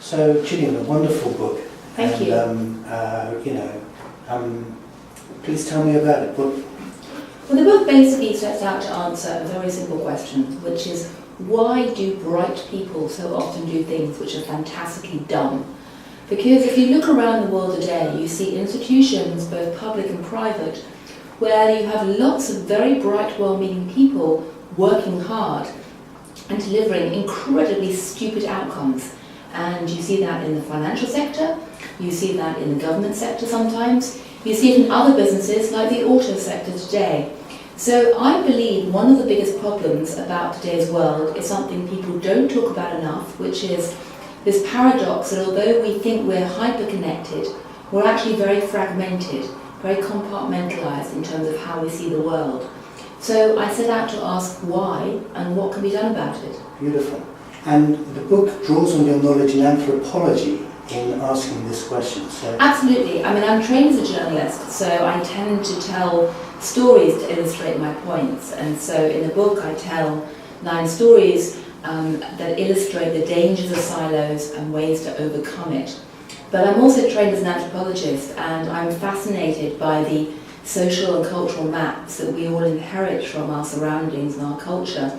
So, Gillian, a wonderful book. Thank you. Please tell me about it. Well, the book basically sets out to answer a very simple question, which is, why do bright people so often do things which are fantastically dumb? Because if you look around the world today, you see institutions, both public and private, where you have lots of very bright, well-meaning people working hard and delivering incredibly stupid outcomes. And you see that in the financial sector, you see that in the government sector sometimes, you see it in other businesses like the auto sector today. So I believe one of the biggest problems about today's world is something people don't talk about enough, which is this paradox that although we think we're hyper-connected, we're actually very fragmented, very compartmentalized in terms of how we see the world. So I set out to ask why and what can be done about it. Beautiful. And the book draws on your knowledge in anthropology in asking this question. So. Absolutely. I mean, I'm trained as a journalist, so I tend to tell stories to illustrate my points. And so in the book I tell 9 stories that illustrate the dangers of silos and ways to overcome it. But I'm also trained as an anthropologist, and I'm fascinated by the social and cultural maps that we all inherit from our surroundings and our culture,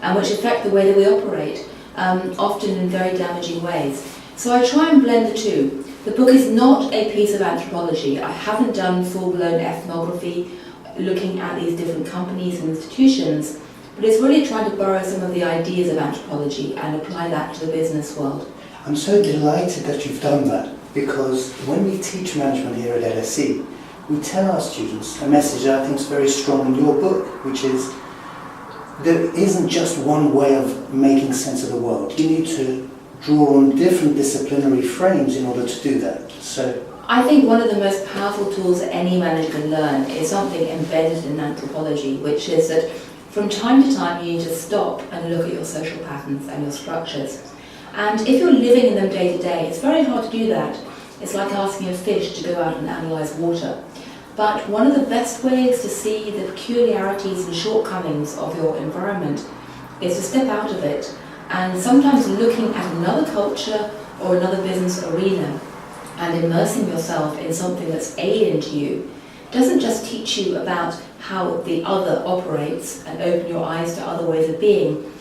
and which affect the way that we operate, often in very damaging ways. So I try and blend the two. The book is not a piece of anthropology. I haven't done full-blown ethnography looking at these different companies and institutions, but it's really trying to borrow some of the ideas of anthropology and apply that to the business world. I'm so delighted that you've done that, because when we teach management here at LSE, we tell our students a message that I think is very strong in your book, which is there isn't just one way of making sense of the world. You need to draw on different disciplinary frames in order to do that. So I think one of the most powerful tools that any manager can learn is something embedded in anthropology, which is that from time to time you need to stop and look at your social patterns and your structures. And if you're living in them day to day, it's very hard to do that. It's like asking a fish to go out and analyse water. But one of the best ways to see the peculiarities and shortcomings of your environment is to step out of it, and sometimes looking at another culture or another business arena and immersing yourself in something that's alien to you doesn't just teach you about how the other operates and open your eyes to other ways of being.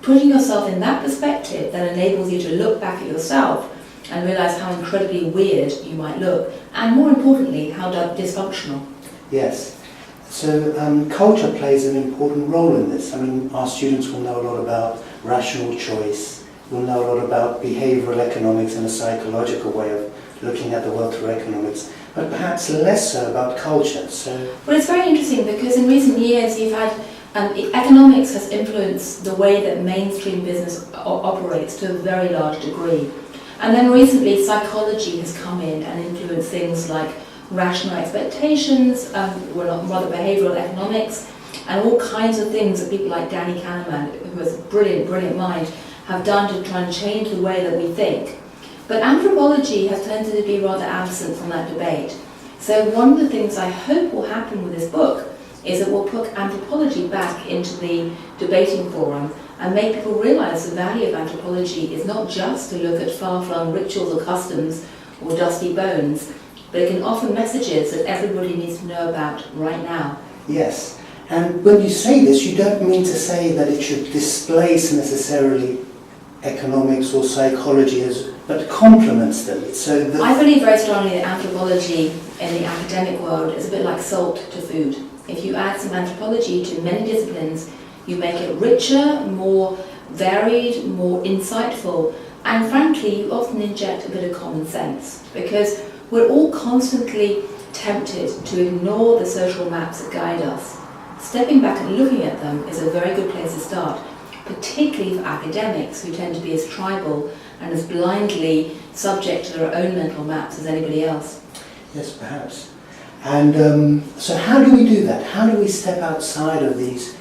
Putting yourself in that perspective then enables you to look back at yourself and realise how incredibly weird you might look, and more importantly, how dysfunctional. Yes. So culture plays an important role in this. I mean, our students will know a lot about rational choice, will know a lot about behavioural economics and a psychological way of looking at the world through economics, but perhaps less so about culture. So, well, it's very interesting because in recent years you've had economics has influenced the way that mainstream business operates to a very large degree. And then recently psychology has come in and influenced things like rational expectations, rather behavioural economics, and all kinds of things that people like Danny Kahneman, who has a brilliant mind, have done to try and change the way that we think. But anthropology has tended to be rather absent from that debate. So one of the things I hope will happen with this book is that we'll put anthropology back into the debating forum and make people realise the value of anthropology is not just to look at far-flung rituals or customs or dusty bones, but it can offer messages that everybody needs to know about right now. Yes, and when you say this, you don't mean to say that it should displace necessarily economics or psychology, but complements them. So I believe very strongly that anthropology in the academic world is a bit like salt to food. If you add some anthropology to many disciplines, you make it richer, more varied, more insightful, and frankly, you often inject a bit of common sense, because we're all constantly tempted to ignore the social maps that guide us. Stepping back and looking at them is a very good place to start, particularly for academics who tend to be as tribal and as blindly subject to their own mental maps as anybody else. Yes, perhaps. And so how do we do that? How do we step outside of these,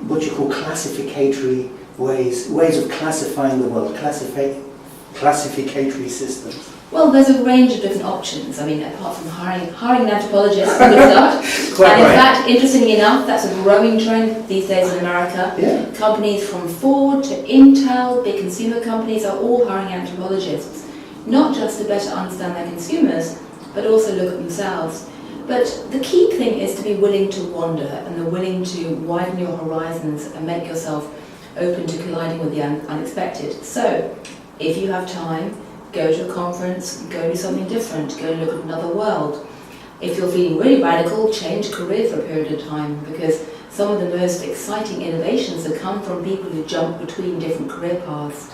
what you call classificatory ways of classifying the world, classificatory systems? Well, there's a range of different options. I mean, apart from hiring an anthropologist, a good start. Quite And in right. fact, interestingly enough, that's a growing trend these days in America. Yeah. Companies from Ford to Intel, big consumer companies, are all hiring anthropologists, not just to better understand their consumers, but also look at themselves. But the key thing is to be willing to wander and the willing to widen your horizons and make yourself open to colliding with the unexpected. So, if you have time, go to a conference, go do something different, go look at another world. If you're feeling really radical, change career for a period of time, because some of the most exciting innovations have come from people who jump between different career paths.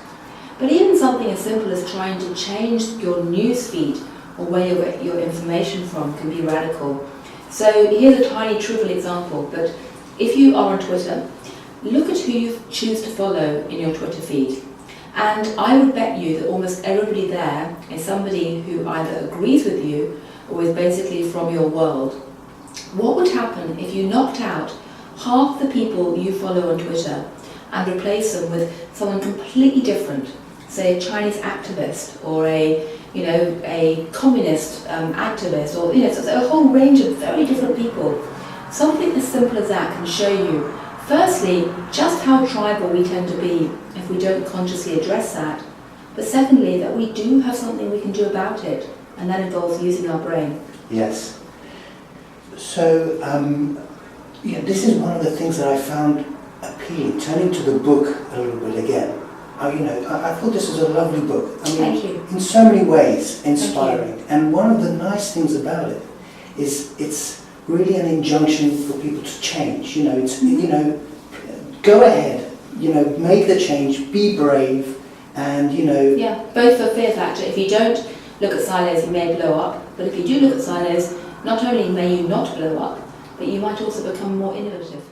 But even something as simple as trying to change your news feed or where you get your information from can be radical. So here's a tiny trivial example, but if you are on Twitter, look at who you choose to follow in your Twitter feed. And I would bet you that almost everybody there is somebody who either agrees with you or is basically from your world. What would happen if you knocked out half the people you follow on Twitter and replace them with someone completely different, say a Chinese activist or a communist activist, or so a whole range of very different people? Something as simple as that can show you, firstly, just how tribal we tend to be if we don't consciously address that, but secondly, that we do have something we can do about it, and that involves using our brain. Yes. So, this is one of the things that I found appealing. Turning to the book a little bit again, I thought this was a lovely book. I mean, Thank you. in so many ways, inspiring. And one of the nice things about it is it's really an injunction for people to change. Go ahead. Make the change. Be brave. And Yeah, both for fear factor. If you don't look at silos, you may blow up. But if you do look at silos, not only may you not blow up, but you might also become more innovative.